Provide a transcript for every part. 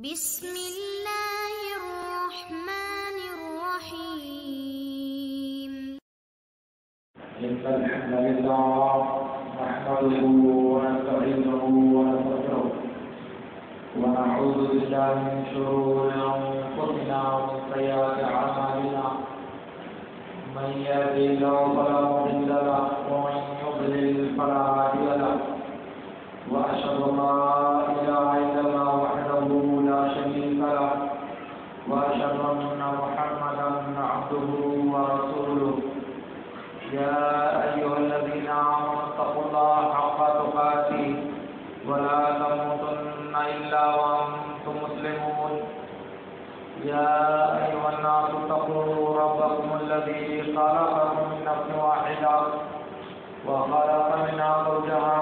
بسم اللہ الرحمن الرحیم إن الحمد لله نحمده ونستعينه ونستغفره ونعوذ بالله من شرور أنفسنا ومن سيئات أعمالنا من يهده الله فلا مضل له ومن يضلل فلا هادي له وأشهد أن لا إله إلا الله وحده لا شريك له وأشهد أن محمدا عبده ورسوله يا أيها الذين آمنوا اتقوا الله حق تقاته ولا تموتن إلا وأنتم مسلمون يا أيها الناس اتقوا ربكم الذي خلقكم من نفس واحدة وخلق منها زوجها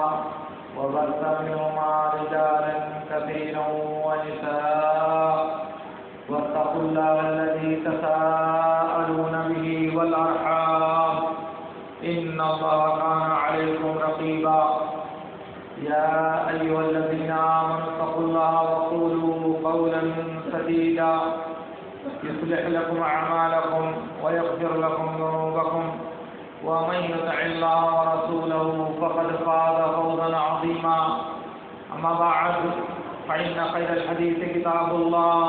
وبث منهما رجالا كثيرا ونساء واتقوا الله الذي تساءلون به والأرحام إن الله كان عليكم رقيبا يا أيها الذين آمنوا اتقوا الله وقولوا قولا سديدا يصلح لكم أعمالكم ويغفر لكم ذنوبكم ومن يطع الله ورسوله فقد فاز فوزا عظيما أما بعد فإن خير الحديث كتاب الله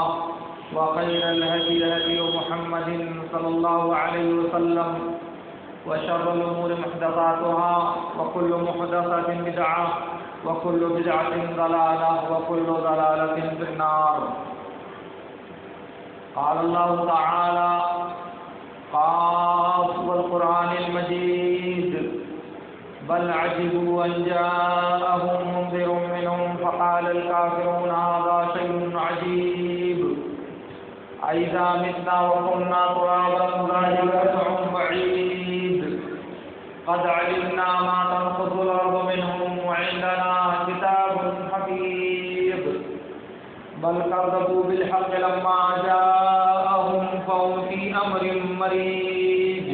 وخير الهدي هدي محمد صلى الله عليه وسلم وشر الأمور محدثاتها وكل محدثة بدعة وكل بدعة ضلالة وكل ضلالة في النار. قال الله تعالى قاف والقرآن المجيد بل عجبوا أن جاءهم منذر منهم فقال الكافرون هذا شيء عجيب أإذا متنا وكنا ترابا ذلك رجع بعيد قد علمنا ما تنقض الأرض منهم وعندنا كتاب حفيظ بل كذبوا بالحق لما جاءهم فهم في أمر مريج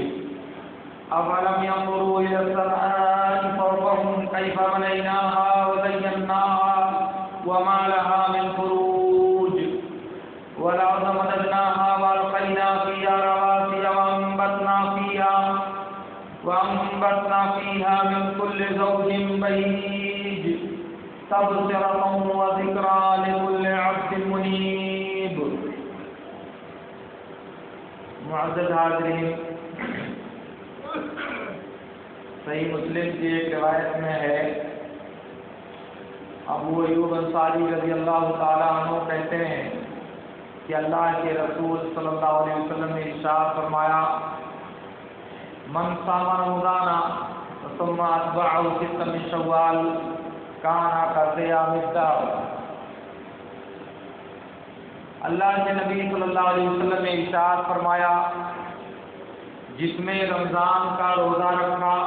أفلم ينظروا إلى السماء فوقهم كيف بنيناها وزيناها وما لها من فروج والأرض مددناها وألقينا فيها رواسي وأنبتنا فيها من كل زوج بهيج تبصرة وذكرى لكل عبد منيب. معزز حاضرین، صحیح مسلم کی ایک روایت میں ہے ابو ایوب انصاری رضی اللہ تعالیٰ عنہ کہتے ہیں کہ اللہ کے رسول صلی اللہ علیہ وسلم نے ارشاد فرمایا من صام رمضان ثم اتبعه ستا من شوال کان کصیام الدہر. اللہ کے نبی صلی اللہ علیہ وسلم نے ارشاد فرمایا جس میں رمضان کا روزہ رکھا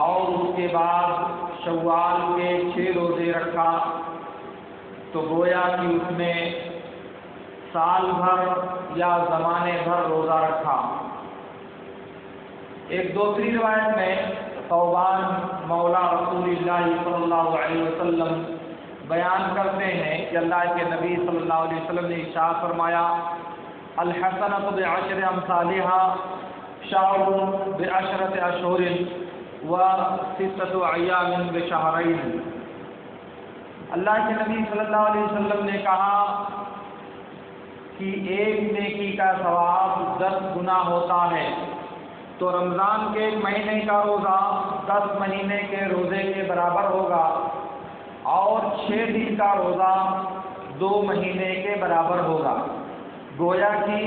اور اس کے بعد شوال کے 6 روزے رکھا تو گویا کہ اس نے سال بھر یا زمانے بھر روزہ رکھا. ایک دوسری روایت میں ثوبان مولا رسول اللہ صلی اللہ علیہ وسلم بیان کرتے ہیں کہ اللہ کے نبی صلی اللہ علیہ وسلم نے ارشاد فرمایا الحسنۃ بعشر امثالها شهر بعشرة اشہر وستة ایام بشہرین. اللہ کے نبی صلی اللہ علیہ وسلم نے کہا کہ ایک نیکی کا ثواب 10 گنا ہوتا ہے تو رمضان کے 1 مہینے کا روزہ 10 مہینے کے روزے کے برابر ہوگا اور 6 دن کا روزہ 2 مہینے کے برابر ہوگا. گویا کہ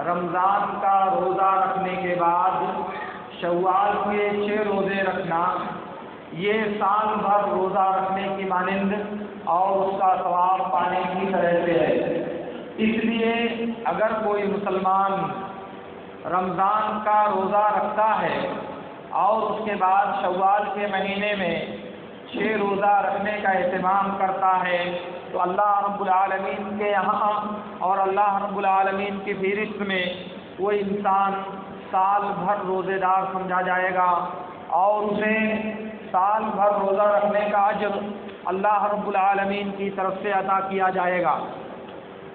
رمضان کا روزہ رکھنے کے بعد شوال کے 6 روزے رکھنا یہ سال بھر روزہ رکھنے کی مانند اور اس کا ثواب پانے کی طرح سے ہے. اس لیے اگر کوئی مسلمان رمضان کا روزہ رکھتا ہے اور اس کے بعد شوال کے مہینے میں 6 روزہ رکھنے کا اہتمام کرتا ہے تو اللہ رب العالمین کے یہاں اور اللہ رب العالمین کی فہرست میں وہ انسان سال بھر روزے دار سمجھا جائے گا اور اسے سال بھر روزہ رکھنے کا اجر اللہ رب العالمین کی طرف سے عطا کیا جائے گا۔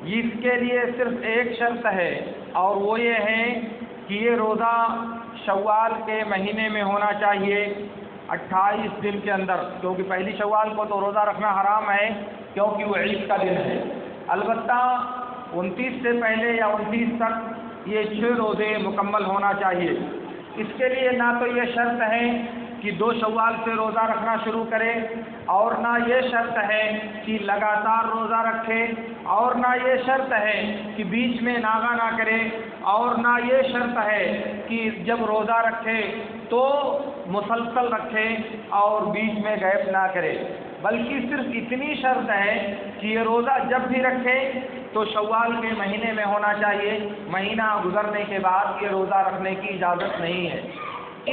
اس کے لیے صرف ایک شرط ہے، اور وہ یہ ہے کہ یہ روزہ شوال کے مہینے میں ہونا چاہیے 28 دن کے اندر، کیونکہ پہلی شوال کو تو روزہ رکھنا حرام ہے کیونکہ وہ عید کا دن ہے۔ البتہ 29 سے پہلے یا 29 تک یہ 6 روزے مکمل ہونا چاہیے۔ اس کے لیے نہ تو یہ شرط ہے کہ 2 شوال سے روزہ رکھنا شروع کرے، اور نہ یہ شرط ہے کہ لگاتار روزہ رکھے، اور نہ یہ شرط ہے کہ بیچ میں ناغہ نہ کرے، اور نہ یہ شرط ہے کہ جب روزہ رکھے تو مسلسل رکھے اور بیچ میں گیپ نہ کرے، بلکہ صرف اتنی شرط ہے کہ یہ روزہ جب بھی رکھے تو شوال کے مہینے میں ہونا چاہیے، مہینہ گزرنے کے بعد یہ روزہ رکھنے کی اجازت نہیں ہے۔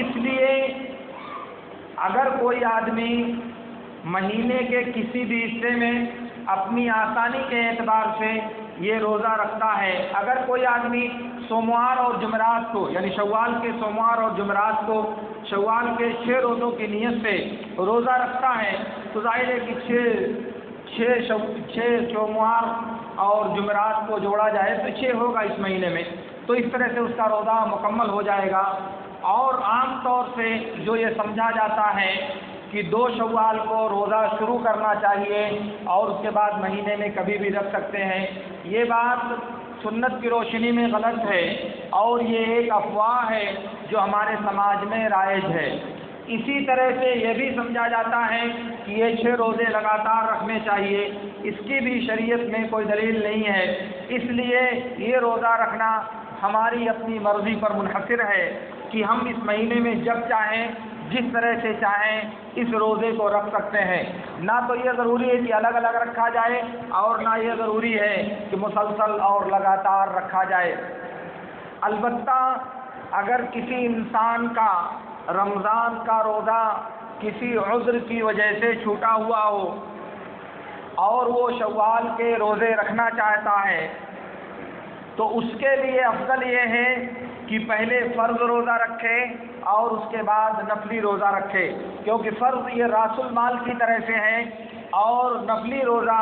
اس لیے اگر کوئی آدمی مہینے کے کسی بھی حصے میں اپنی آسانی کے اعتبار سے یہ روزہ رکھتا ہے، اگر کوئی آدمی سوموار اور جمعرات کو، یعنی شوال کے سوموار اور جمعرات کو شوال کے 6 روزوں کی نیت سے روزہ رکھتا ہے تو ظاہر ہے کہ 6 سوموار اور جمعرات کو جوڑا جائے تو 6 ہوگا اس مہینے میں، تو اس طرح سے اس کا روزہ مکمل ہو جائے گا۔ اور عام طور سے جو یہ سمجھا جاتا ہے کہ 2 شوال کو روزہ شروع کرنا چاہیے اور اس کے بعد مہینے میں کبھی بھی رکھ سکتے ہیں، یہ بات سنت کی روشنی میں غلط ہے، اور یہ ایک افواہ ہے جو ہمارے سماج میں رائج ہے۔ اسی طرح سے یہ بھی سمجھا جاتا ہے کہ یہ 6 روزے لگاتار رکھنے چاہیے، اس کی بھی شریعت میں کوئی دلیل نہیں ہے۔ اس لیے یہ روزہ رکھنا ہماری اپنی مرضی پر منحصر ہے کہ ہم اس مہینے میں جب چاہیں، جس طرح سے چاہیں اس روزے کو رکھ سکتے ہیں۔ نہ تو یہ ضروری ہے کہ الگ الگ رکھا جائے، اور نہ یہ ضروری ہے کہ مسلسل اور لگاتار رکھا جائے۔ البتہ اگر کسی انسان کا رمضان کا روزہ کسی عذر کی وجہ سے چھوٹا ہوا ہو اور وہ شوال کے روزے رکھنا چاہتا ہے تو اس کے لیے افضل یہ ہے کہ پہلے فرض روزہ رکھے اور اس کے بعد نفلی روزہ رکھے، کیونکہ فرض یہ راس المال کی طرح سے ہے، اور نفلی روزہ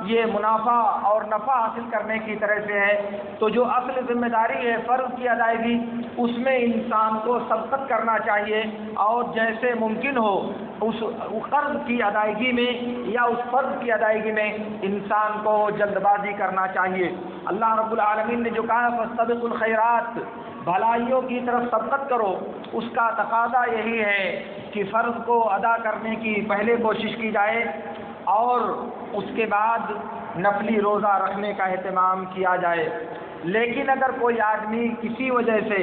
یہ منافع اور نفع حاصل کرنے کی طرح سے ہے۔ تو جو اصل ذمہ داری ہے فرض کی ادائیگی، اس میں انسان کو سبقت کرنا چاہیے، اور جیسے ممکن ہو اس قرض کی ادائیگی میں یا اس فرض کی ادائیگی میں انسان کو جلد بازی کرنا چاہیے۔ اللہ رب العالمین نے جو کہا فاستبقوا الخیرات، بھلائیوں کی طرف سبقت کرو، اس کا تقاضا یہی ہے کہ فرض کو ادا کرنے کی پہلے کوشش کی جائے اور اس کے بعد نفلی روزہ رکھنے کا اہتمام کیا جائے۔ لیکن اگر کوئی آدمی کسی وجہ سے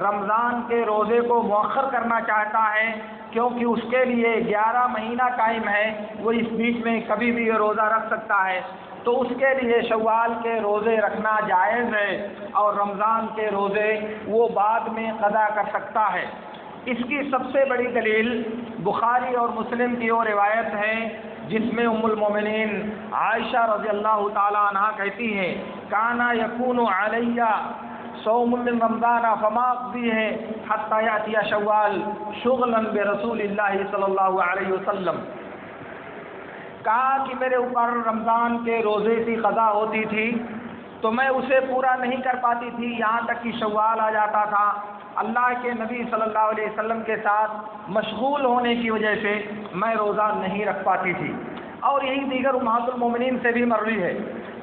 رمضان کے روزے کو مؤخر کرنا چاہتا ہے، کیونکہ اس کے لیے 11 مہینہ قائم ہے، وہ اس بیچ میں کبھی بھی یہ روزہ رکھ سکتا ہے، تو اس کے لیے شوال کے روزے رکھنا جائز ہے، اور رمضان کے روزے وہ بعد میں قضا کر سکتا ہے۔ اس کی سب سے بڑی دلیل بخاری اور مسلم کی وہ روایت ہے جس میں ام المومنین عائشہ رضی اللہ تعالیٰ عنہ کہتی ہیں کانا یکون علیہ صوم من رمضان فما اقضیہ حتی یاتی شوال شغلا برسول اللہ صلی اللہ علیہ وسلم، کہا کہ میرے اوپر رمضان کے روزے کی قضا ہوتی تھی تو میں اسے پورا نہیں کر پاتی تھی، یہاں تک کہ شوال آ جاتا تھا۔ اللہ کے نبی صلی اللہ علیہ وسلم کے ساتھ مشغول ہونے کی وجہ سے میں روزہ نہیں رکھ پاتی تھی، اور یہی دیگر امہات المومنین سے بھی مروی ہے۔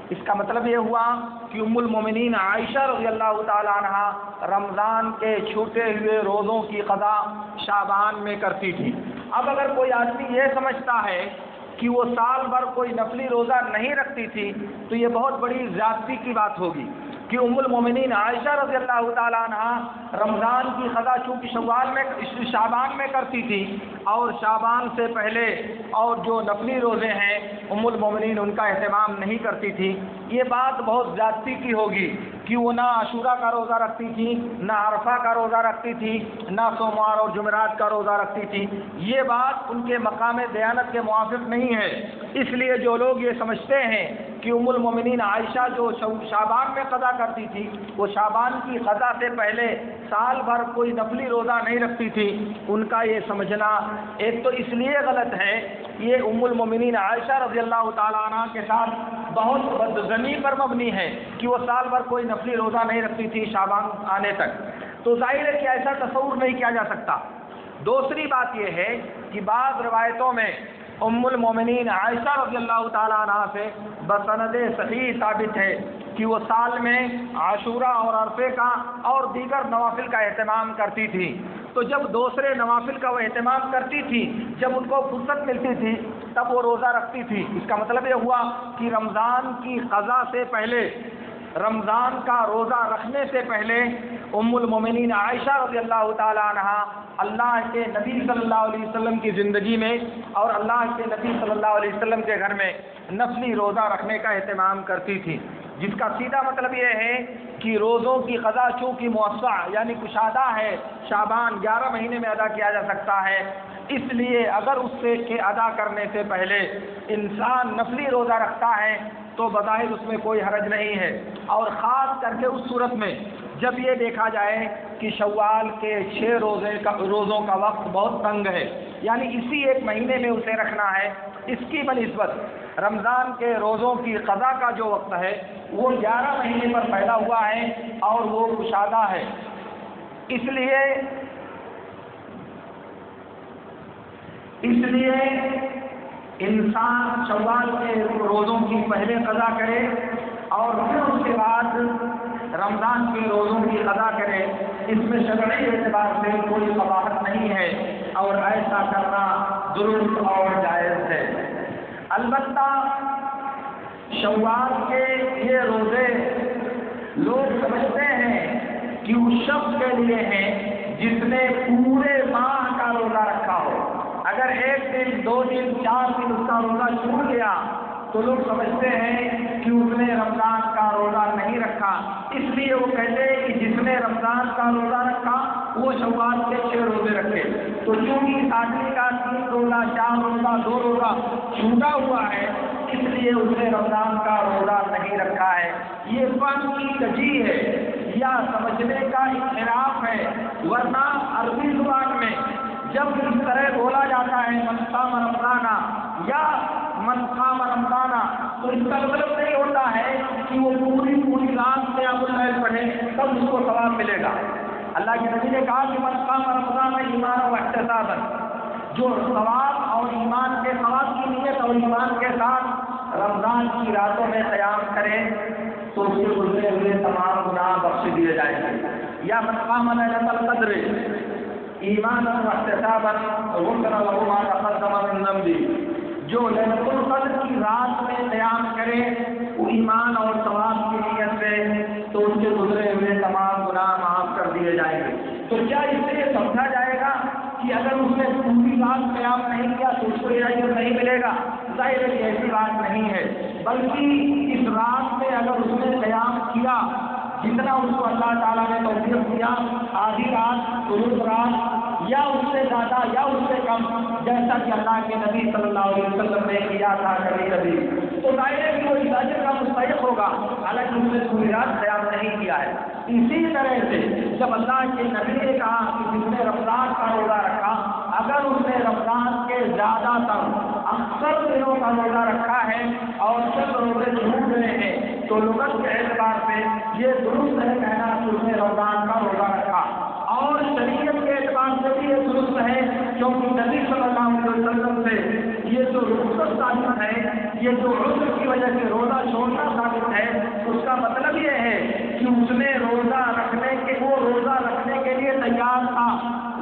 اس کا مطلب یہ ہوا کہ ام المومنین عائشہ رضی اللہ تعالی عنہ رمضان کے چھوٹے ہوئے روزوں کی قضا شعبان میں کرتی تھی۔ اب اگر کوئی آدمی یہ سمجھتا ہے کہ وہ سال بھر کوئی نفلی روزہ نہیں رکھتی تھی تو یہ بہت بڑی زیادتی کی بات ہوگی کہ ام المومنین عائشہ رضی اللہ تعالیٰ عنہ رمضان کی قضا چونکہ شعبان میں کرتی تھی، اور شعبان سے پہلے اور جو نفلی روزے ہیں ام المومنین ان کا اہتمام نہیں کرتی تھی۔ یہ بات بہت زیادتی کی ہوگی کہ وہ نہ عاشورہ کا روزہ رکھتی تھی، نہ عرفہ کا روزہ رکھتی تھی، نہ سوموار اور جمعرات کا روزہ رکھتی تھی۔ یہ بات ان کے مقام دیانت کے موافق نہیں ہے۔ اس لیے جو لوگ یہ سمجھتے ہیں کہ ام المومنین عائشہ جو شعبان میں قضا کرتی تھی، وہ شعبان کی قضا سے پہلے سال بھر کوئی نفلی روزہ نہیں رکھتی تھی، ان کا یہ سمجھنا ایک تو اس لیے غلط ہے، یہ ام المومنین عائشہ رضی اللہ تعالیٰ عنہ کے ساتھ بہت بدظنی پر مبنی ہے کہ وہ سال بھر کوئی نفلی روزہ نہیں رکھتی تھی شعبان آنے تک، تو ظاہر ہے کہ ایسا تصور نہیں کیا جا سکتا۔ دوسری بات یہ ہے کہ بعض روایتوں میں ام المومنین عائشہ رضی اللہ تعالیٰ عنہ سے بسند صحیح ثابت ہے کہ وہ سال میں عاشورہ اور عرفے کا اور دیگر نوافل کا اہتمام کرتی تھی، تو جب دوسرے نوافل کا وہ اہتمام کرتی تھی، جب ان کو فرصت ملتی تھی تب وہ روزہ رکھتی تھی۔ اس کا مطلب یہ ہوا کہ رمضان کی قضا سے پہلے، رمضان کا روزہ رکھنے سے پہلے ام المومنین عائشہ رضی اللہ تعالی عنہ اللہ کے نبی صلی اللہ علیہ وسلم کی زندگی میں اور اللہ کے نبی صلی اللہ علیہ وسلم کے گھر میں نفلی روزہ رکھنے کا اہتمام کرتی تھی، جس کا سیدھا مطلب یہ ہے کہ روزوں کی قضا چونکہ موسع یعنی کشادہ ہے، شعبان 11 مہینے میں ادا کیا جا سکتا ہے، اس لیے اگر اس سے کے ادا کرنے سے پہلے انسان نفلی روزہ رکھتا ہے تو بظاہر اس میں کوئی حرج نہیں ہے، اور خاص کر کے اس صورت میں جب یہ دیکھا جائے کہ شوال کے 6 روزوں کا وقت بہت تنگ ہے، یعنی اسی ایک مہینے میں اسے رکھنا ہے، اس کی بنسبت رمضان کے روزوں کی قضا کا جو وقت ہے وہ 11 مہینے پر پیدا ہوا ہے اور وہ کشادہ ہے، اس لیے انسان شوال کے روزوں کی پہلے قضا کرے اور پھر اس کے بعد رمضان کے روزوں کی قضا کرے، اس میں شرعی اعتبار سے کوئی قباحت نہیں ہے اور ایسا کرنا درست اور جائز ہے۔ البتہ شوال کے یہ روزے لوگ سمجھتے ہیں کہ اس شخص کے لیے ہیں جس نے پورے ماہ کا روزہ رکھا ہو، اگر 1 دن 2 دن 4 دن اس کا روزہ چھوٹ گیا تو لوگ سمجھتے ہیں کہ اس نے رمضان کا روزہ نہیں رکھا، اس لیے وہ کہتے ہیں کہ جس نے رمضان کا روزہ رکھا وہ شوال کے 6 روزے رکھے، تو چونکہ اس آدمی کا 3 روزہ 4 روزہ 2 روزہ چھوٹا ہوا ہے اس لیے اس نے رمضان کا روزہ نہیں رکھا ہے۔ یہ فن کی تجزیہ ہے یا سمجھنے کا انحراف ہے، ورنہ عربی زبان میں جب اس طرح بولا جاتا ہے من صام رمضان یا من قام رمضان، تو اس کا مطلب نہیں ہوتا ہے کہ وہ پوری رات قیام اللیل پڑھے تب اس کو ثواب ملے گا۔ اللہ کے نبی نے کہا کہ من قام رمضان ایمانا واحتسابا، جو ثواب اور ایمان کے ثواب کی نیت اور ایمان کے ساتھ رمضان کی راتوں میں قیام کرے تو اس کے گزرے ہوئے تمام گناہ بخش دیے جائیں گے۔ یا من قام لیلۃ القدر ایمانا واحتسابا غفر له ما تقدم من ذنبه، جو لیلۃ القدر کی رات میں قیام کرے وہ ایمان اور ثواب کی نیت سے تو اس کے گزرے ہوئے تمام گناہ معاف کر دیے جائیں گے۔ تو کیا اس سے یہ سمجھا جائے گا کہ اگر اس نے پوری رات قیام نہیں کیا تو اس کو یہ اجر نہیں ملے گا؟ ظاہر ہے کہ ایسی بات نہیں ہے، بلکہ اس رات میں اگر اس نے قیام کیا جتنا اس کو اللہ تعالیٰ نے توفیق دیا، آدھی رات، ثلث رات، یا اس سے زیادہ یا اس سے کم، جیسا کہ اللہ کے نبی صلی اللہ علیہ وسلم نے کیا تھا کبھی کبھی، تو ظاہر ہے کہ وہ اس اجر کا مستحق ہوگا، حالانکہ اس نے پوری رات قیام نہیں کیا ہے۔ اسی طرح سے جب اللہ کے نبی نے کہا کہ جس نے رمضان کا روزہ رکھا، اگر اس نے رمضان کے زیادہ تر اکثر دنوں کا روزہ رکھا ہے اور چند روزے چھوٹ گئے ہیں تو لغت کے اعتبار سے یہ درست ہے کہنا کہ اس نے رمضان کا روزہ رکھا، اور شریعت کے اعتبار سے بھی یہ درست ہے کیونکہ نبی صلی اللہ علیہ وسلم سے یہ جو رخصت ثابت ہے، یہ جو عذر کی وجہ سے روزہ چھوڑنا ثابت ہے، اس کا مطلب یہ ہے کہ اس نے روزہ رکھنے کے لیے تیار تھا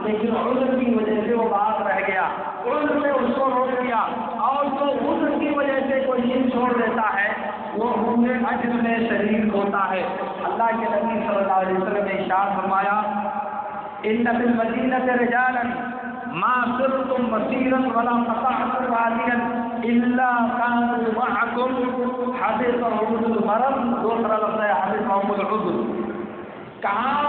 لیکن عذر کی وجہ سے وہ بات رہ گیا، عذر نے اس کو روک دیا، اور جو عذر کی وجہ سے کوئی چیز چھوڑ دیتا ہے وہ پورے اجر میں شریک ہوتا ہے۔ اللہ کے نبی صلی اللہ علیہ وسلم نے ارشاد فرمایا ان فی المدینۃ رجالا ما سرتم مسیرا ولا قطعتم وادیا الا كانوا معكم حبسهم المرض، دوسرا لفظ ہے حبسهم العذر۔ کہاں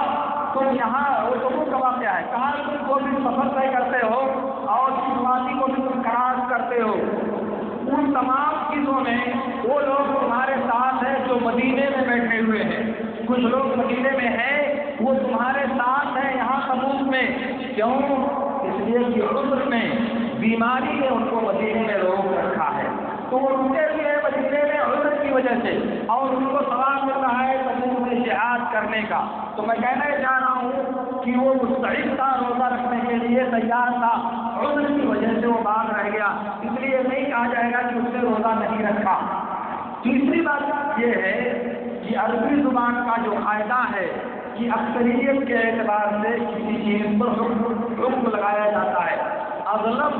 تم یہاں، وہ تبوک کا واقعہ ہے، کہاں تم کو بھی سفر طے کرتے ہو اور کس وادی کو بھی تم کراس کرتے ہو، ان تمام چیزوں میں وہ لوگ تمہارے ساتھ ہیں جو مدینے میں بیٹھے ہوئے ہیں، کچھ لوگ مدینے میں ہیں وہ تمہارے ساتھ ہیں یہاں تبوک میں، کیوں؟ اس لیے کہ عذر میں بیماری نے ان کو مدینے میں روک رکھا ہے، تو وہ رکے ہوئے ہیں مدینے میں عذر کی وجہ سے، اور ان کو ثواب مل رہا ہے تبوک میں جہاد کرنے کا۔ تو میں کہنا یہ چاہ رہا ہوں کہ وہ مستعد تھا روزہ رکھنے کے لیے، تیار تھا، عذر کی وجہ سے وہ باغ رہ گیا، اس لیے نہیں کہا جائے گا کہ اس نے روزہ نہیں رکھا۔ تیسری بات یہ ہے کہ عربی زبان کا جو قاعدہ ہے کہ اکثریت کے اعتبار سے کسی چیز پر حکم لگایا جاتا ہے، اغلب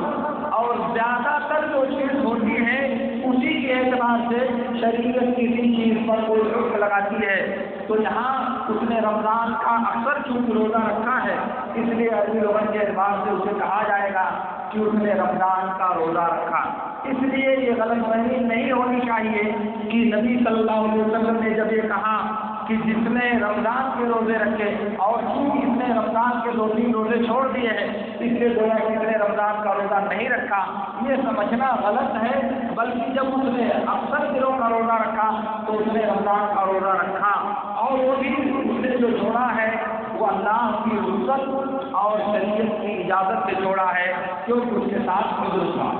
اور زیادہ تر جو چیز ہوتی ہے اسی کے اعتبار سے شریعت کسی چیز پر کوئی حکم لگاتی ہے۔ تو یہاں اس نے رمضان کا اکثر چونکہ روزہ رکھا ہے، اس لیے عربی لغت کے اعتبار سے اسے کہا جائے گا کہ اس نے رمضان کا روزہ رکھا۔ اس لیے یہ غلط فہمی نہیں ہونی چاہیے کہ نبی صلی اللہ علیہ وسلم نے جب یہ کہا کہ جس نے رمضان کے روزے رکھے اور چونکہ اس نے رمضان کے 2-3 روزے چھوڑ دیے ہیں اس لیے گویا کہ اس نے رمضان کا روزہ نہیں رکھا، یہ سمجھنا غلط ہے، بلکہ جب اس نے اکثر دنوں کا روزہ رکھا تو اس نے رمضان کا روزہ رکھا، اور وہ بھی اس نے جو چھوڑا ہے وہ اللہ کی رخصت اور شریعت کی اجازت سے چھوڑا ہے، کیونکہ اس کے ساتھ عذر تھا۔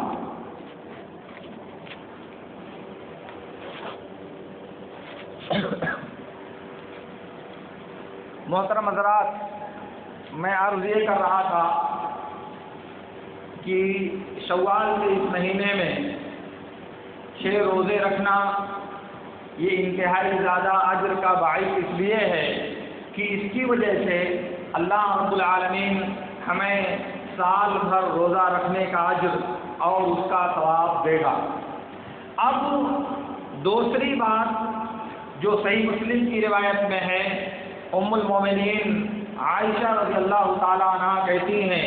محترم حضرات، میں عرض یہ کر رہا تھا کہ شوال کے اس مہینے میں 6 روزے رکھنا یہ انتہائی زیادہ اجر کا باعث اس لیے ہے کہ اس کی وجہ سے اللہ رب العالمین ہمیں سال بھر روزہ رکھنے کا اجر اور اس کا ثواب دے گا۔ اب دوسری بات جو صحیح مسلم کی روایت میں ہے، ام المومنین عائشہ رضی اللہ تعالیٰ عنہ کہتی ہیں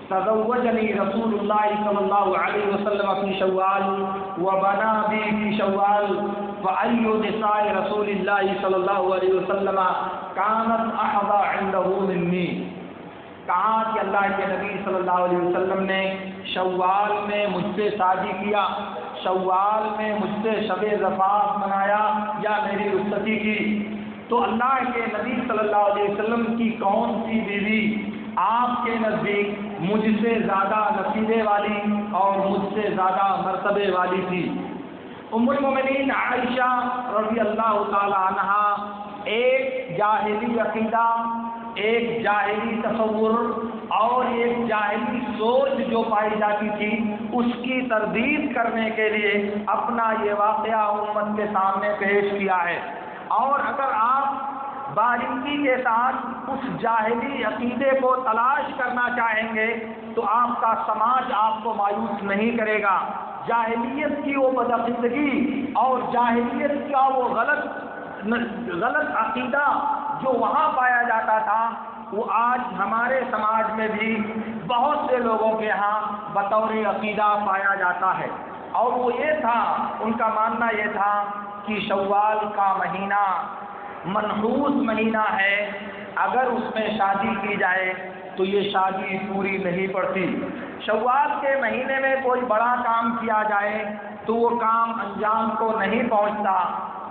تزوجنی رسول اللہ صلی اللہ علیہ وسلم فی شوال وبنا بی فی شوال فأی نساء رسول اللہ صلی اللہ علیہ وسلم کانت احظى عنده منی۔ کہا کہ اللہ کے نبی صلی اللہ علیہ وسلم نے شوال میں مجھ سے شادی کیا، شوال میں مجھ سے شب زفاف منایا یا میری رخصتی کی، تو اللہ کے نبی صلی اللہ علیہ وسلم کی کون سی بیوی آپ کے نزدیک مجھ سے زیادہ نصیبے والی اور مجھ سے زیادہ مرتبے والی تھی؟ ام المومنین عائشہ رضی اللہ تعالی عنہا ایک جاہلی عقیدہ، ایک جاہلی تصور اور ایک جاہلی سوچ جو پائی جاتی تھی اس کی تردید کرنے کے لیے اپنا یہ واقعہ امت کے سامنے پیش کیا ہے، اور اگر آپ باریکی کے ساتھ اس جاہلی عقیدے کو تلاش کرنا چاہیں گے تو آپ کا سماج آپ کو مایوس نہیں کرے گا۔ جاہلیت کی وہ بدعقیدگی اور جاہلیت کا وہ غلط عقیدہ جو وہاں پایا جاتا تھا وہ آج ہمارے سماج میں بھی بہت سے لوگوں کے ہاں بطور عقیدہ پایا جاتا ہے، اور وہ یہ تھا، ان کا ماننا یہ تھا کہ شوال کا مہینہ منحوس مہینہ ہے، اگر اس میں شادی کی جائے تو یہ شادی پوری نہیں پڑتی۔ شوال کے مہینے میں کوئی بڑا کام کیا جائے تو وہ کام انجام کو نہیں پہنچتا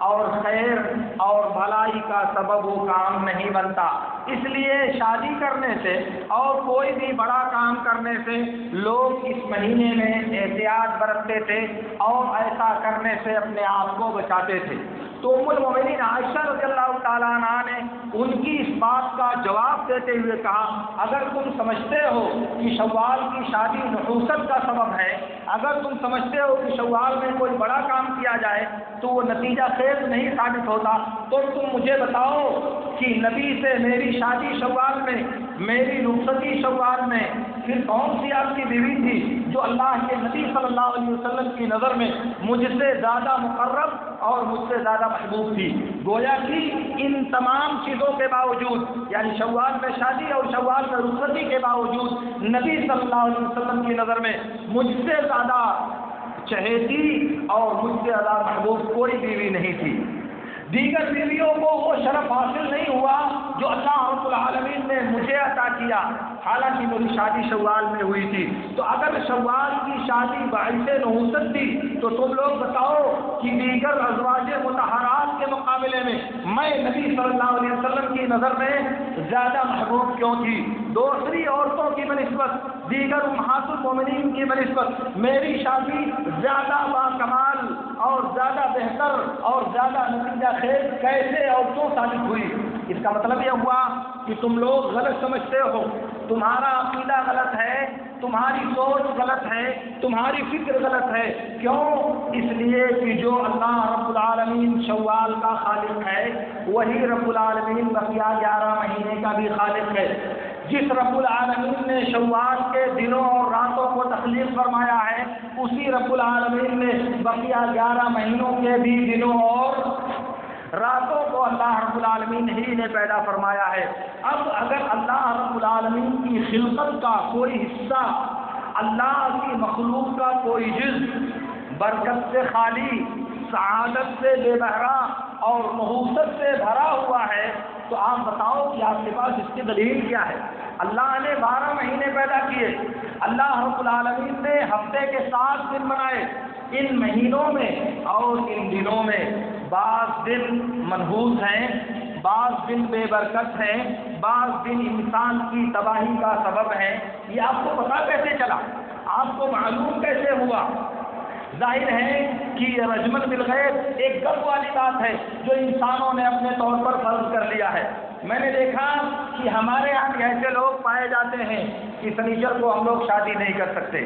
اور خیر اور بھلائی کا سبب وہ کام نہیں بنتا، اس لیے شادی کرنے سے اور کوئی بھی بڑا کام کرنے سے لوگ اس مہینے میں احتیاط برتتے تھے اور ایسا کرنے سے اپنے آپ کو بچاتے تھے۔ تو ام المومنین عائشہ رضی اللہ تعالیٰ عنہ نے ان کی اس بات کا جواب دیتے ہوئے کہا اگر تم سمجھتے ہو کہ شوال کی شادی نحوست کا سبب ہے، اگر تم سمجھتے ہو کہ شوال میں کوئی بڑا کام کیا جائے تو وہ نتیجہ خیز نہیں ثابت ہوتا، تو تم مجھے بتاؤ کہ نبی سے میری شادی شوال میں، میری رخصتی شوال میں، پھر کون سی آپ کی بیوی تھی جو اللہ کے نبی صلی اللہ علیہ وسلم کی نظر میں مجھ سے زیادہ مقرب اور مجھ سے زیادہ محبوب تھی؟ گویا کہ ان تمام چیزوں کے باوجود، یعنی شوال میں شادی اور شوال میں رخصتی کے باوجود، نبی صلی اللہ علیہ وسلم کی نظر میں مجھ سے زیادہ چہیتی اور مجھ سے زیادہ محبوب کوئی بیوی نہیں تھی۔ دیگر بیویوں کو وہ شرف حاصل نہیں ہوا جو اللہ رب العالمین نے مجھے عطا کیا، حالانکہ میری شادی شوال میں ہوئی تھی۔ تو اگر شوال کی شادی باعث نحوست تھی تو تم لوگ بتاؤ کہ دیگر ازواج مطہرات کے مقابلے میں میں نبی صلی اللہ علیہ وسلم کی نظر میں زیادہ محبوب کیوں تھی؟ دوسری عورتوں کی بنسبت، دیگر امہات المومنین کی بنسبت میری شادی زیادہ باکمال اور زیادہ بہتر اور زیادہ نتیجہ خیز کیسے اور کیوں ثابت ہوئی؟ اس کا مطلب یہ ہوا کہ تم لوگ غلط سمجھتے ہو، تمہارا عقیدہ غلط ہے، تمہاری سوچ غلط ہے، تمہاری فکر غلط ہے۔ کیوں؟ اس لیے کہ جو اللہ رب العالمین شوال کا خالق ہے وہی رب العالمین بقیہ 11 مہینے کا بھی خالق ہے۔ جس رب العالمین نے شوال کے دنوں اور راتوں کو تخلیق فرمایا ہے اسی رب العالمین نے بقیہ 11 مہینوں کے بھی دنوں اور راتوں کو اللہ رب العالمین ہی نے پیدا فرمایا ہے۔ اب اگر اللہ رب العالمین کی خلقت کا کوئی حصہ، اللہ کی مخلوق کا کوئی جزء برکت سے خالی، سعادت سے بے بہرا اور نحوست سے بھرا ہوا ہے تو آپ بتاؤ کہ آپ کے پاس اس کی دلیل کیا ہے؟ اللہ نے 12 مہینے پیدا کیے، اللہ رب العالمین نے ہفتے کے 7 دن بنائے، ان مہینوں میں اور ان دنوں میں بعض دن منحوس ہیں، بعض دن بے برکت ہیں، بعض دن انسان کی تباہی کا سبب ہیں۔ یہ آپ کو پتہ کیسے چلا؟ آپ کو معلوم کیسے ہوا؟ ظاہر ہے کہ یہ رجمن بالغیب ایک گپ والی بات ہے جو انسانوں نے اپنے طور پر فرض کر لیا ہے۔ میں نے دیکھا کہ ہمارے یہاں بھی ایسے لوگ پائے جاتے ہیں کہ سنیچر کو ہم لوگ شادی نہیں کر سکتے،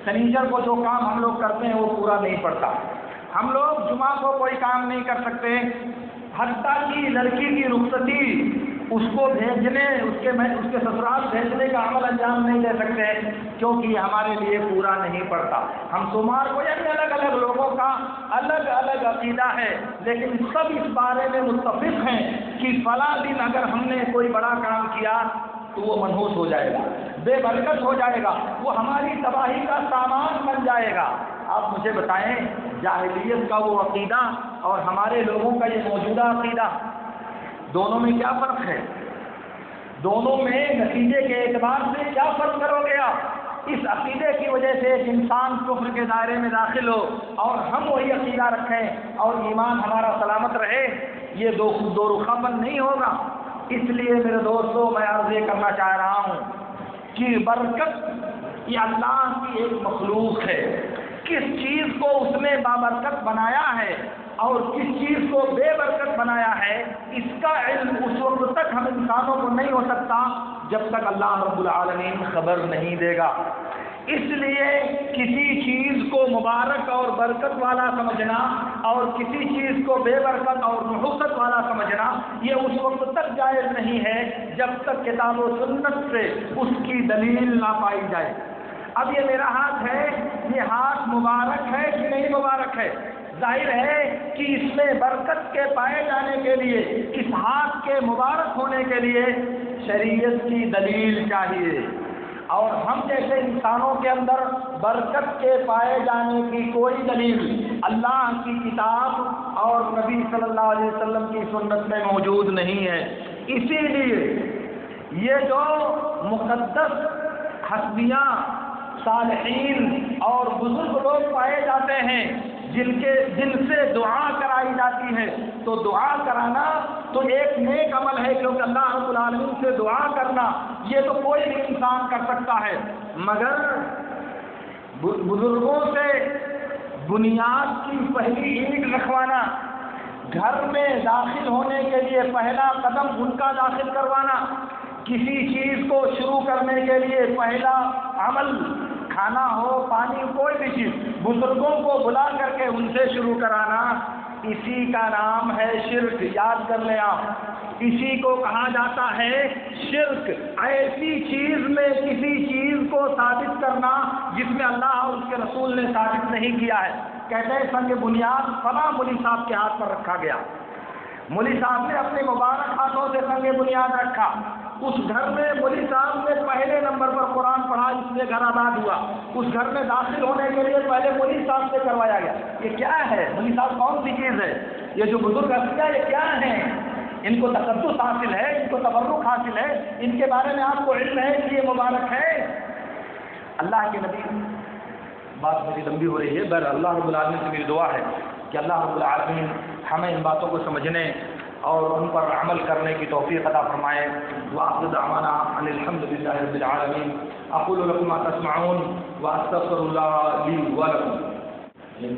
سنیچر کو جو کام ہم لوگ کرتے ہیں وہ پورا نہیں پڑتا، ہم لوگ جمعہ کو کوئی کام نہیں کر سکتے، حتیٰ کی لڑکی کی رخصتی اس کو بھیجنے، اس کے سسرال بھیجنے کا عمل انجام نہیں دے سکتے کیونکہ یہ ہمارے لیے پورا نہیں پڑتا۔ ہم شمار کو یعنی الگ الگ لوگوں کا الگ الگ عقیدہ ہے، لیکن سب اس بارے میں متفق ہیں کہ فلاں دن اگر ہم نے کوئی بڑا کام کیا تو وہ منحوس ہو جائے گا، بے برکت ہو جائے گا، وہ ہماری تباہی کا سامان بن جائے گا۔ آپ مجھے بتائیں جاہلیت کا وہ عقیدہ اور ہمارے لوگوں کا یہ موجودہ عقیدہ، دونوں میں کیا فرق ہے؟ دونوں میں نتیجے کے اعتبار سے کیا فرق کرو گے آپ؟ اس عقیدے کی وجہ سے ایک انسان کفر کے دائرے میں داخل ہو اور ہم وہی عقیدہ رکھیں اور ایمان ہمارا سلامت رہے، یہ دو رخا پن نہیں ہوگا۔ اس لیے میرے دوستوں میں عرض یہ کرنا چاہ رہا ہوں کہ برکت یہ اللہ کی ایک مخلوق ہے، کس چیز کو اس نے بابرکت بنایا ہے اور کس چیز کو بے برکت بنایا ہے اس کا علم اس وقت تک ہم انسانوں کو نہیں ہو سکتا جب تک اللہ رب العالمین خبر نہیں دے گا۔ اس لیے کسی چیز کو مبارک اور برکت والا سمجھنا اور کسی چیز کو بے برکت اور نحوست والا سمجھنا یہ اس وقت تک جائز نہیں ہے جب تک کتاب و سنت سے اس کی دلیل نہ پائی جائے۔ اب یہ میرا ہاتھ ہے، یہ ہاتھ مبارک ہے کہ نہیں مبارک ہے؟ ظاہر ہے کہ اس میں برکت کے پائے جانے کے لیے، اس ہاتھ کے مبارک ہونے کے لیے شریعت کی دلیل چاہیے، اور ہم جیسے انسانوں کے اندر برکت کے پائے جانے کی کوئی دلیل اللہ کی کتاب اور نبی صلی اللہ علیہ وسلم کی سنت میں موجود نہیں ہے۔ اسی لیے یہ جو مقدس ہستیاں، صالحین اور بزرگ لوگ پائے جاتے ہیں جن سے دعا کرائی جاتی ہے، تو دعا کرانا تو ایک نیک عمل ہے کیونکہ اللہ رب العالمین سے دعا کرنا یہ تو کوئی بھی انسان کر سکتا ہے، مگر بزرگوں سے بنیاد کی پہلی اینٹ رکھوانا، گھر میں داخل ہونے کے لیے پہلا قدم ان کا داخل کروانا، کسی چیز کو شروع کرنے کے لیے پہلا عمل کھانا ہو، پانی، کوئی بھی چیز بزرگوں کو بلا کر کے ان سے شروع کرانا، اسی کا نام ہے شرک۔ یاد کر لیں آپ، اسی کو کہا جاتا ہے شرک، ایسی چیز میں کسی چیز کو ثابت کرنا جس میں اللہ اور اس کے رسول نے ثابت نہیں کیا ہے۔ کہتے ہیں سنگ بنیاد فلاں مولوی صاحب کے ہاتھ پر رکھا گیا، مولوی صاحب نے اپنے مبارک ہاتھوں سے سنگ بنیاد رکھا، اس گھر میں مولوی صاحب نے پہلے نمبر پر قرآن پڑھا، اس سے گھر آباد ہوا، اس گھر میں داخل ہونے کے لیے پہلے مولوی صاحب سے کروایا گیا۔ یہ کیا ہے؟ مولوی صاحب کون سی چیز ہے؟ یہ جو بزرگ ہستیاں یہ کیا ہیں؟ ان کو تقدس حاصل ہے، ان کو تبرک حاصل ہے، ان کے بارے میں آپ کو علم ہے کہ یہ مبارک ہے؟ اللہ کے نبی، بات میری لمبی ہو رہی ہے، بہر اللہ رب العالمین سے میری دعا ہے کہ اللہ رب العالمین ہمیں ان باتوں کو سمجھنے اور ان پر عمل کرنے کی توفیق عطا فرمائے. وآخر دعوانا ان الحمد للہ رب العالمین. اقول لکم ما تسمعون واستغفر اللہ لی ولکم.